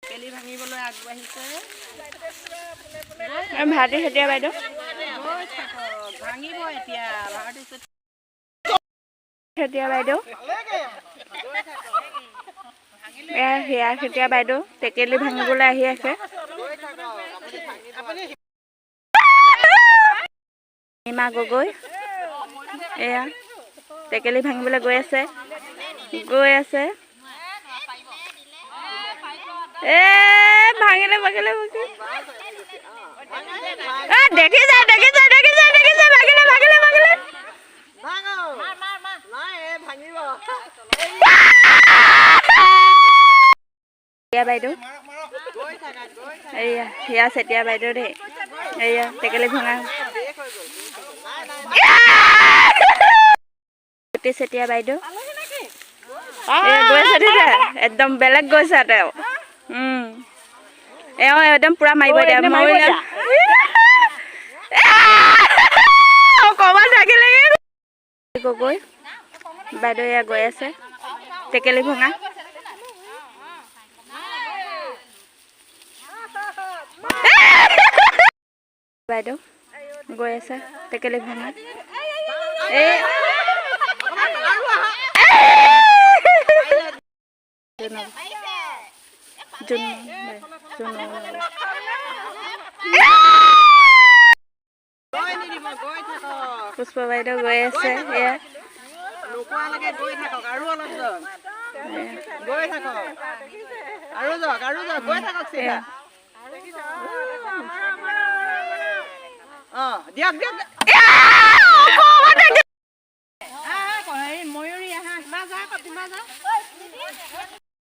কেলি ভাঙিবলৈ আগবাঢ়িছে ভাৰতী চেতিয়া বাইদেউ ভাঙিব এতিয়া ভাৰতী চেতিয়া বাইদেউ হিয়া চেতিয়া বাইদেউ টেকেলি ভাঙিবলৈ আহি আছে হিমা গগৈ এয়া টেকেলি ভাঙিবলৈ গৈ আছে ভাঙিলে ভাঙিলে দেখি যায় ভাঙিলে বাইদেউ এয়া হিয়া চেতিয়া বাইদেউ দেই এয়া টেকেলি ভঙা চেতিয়া বাইদেউ গৈছে একদম বেলেগ গৈছে তেওঁ একদম পুৰা মাৰিব এতিয়া অকমান থাকিলে গগৈ বাইদেউ এয়া গৈ আছে টেকেলি ভঙা বাইদেউ গৈ আছে টেকেলি ভঙা পুষ্পা বাইদেউ গৈ আছে এয়া ময়ূৰী আহা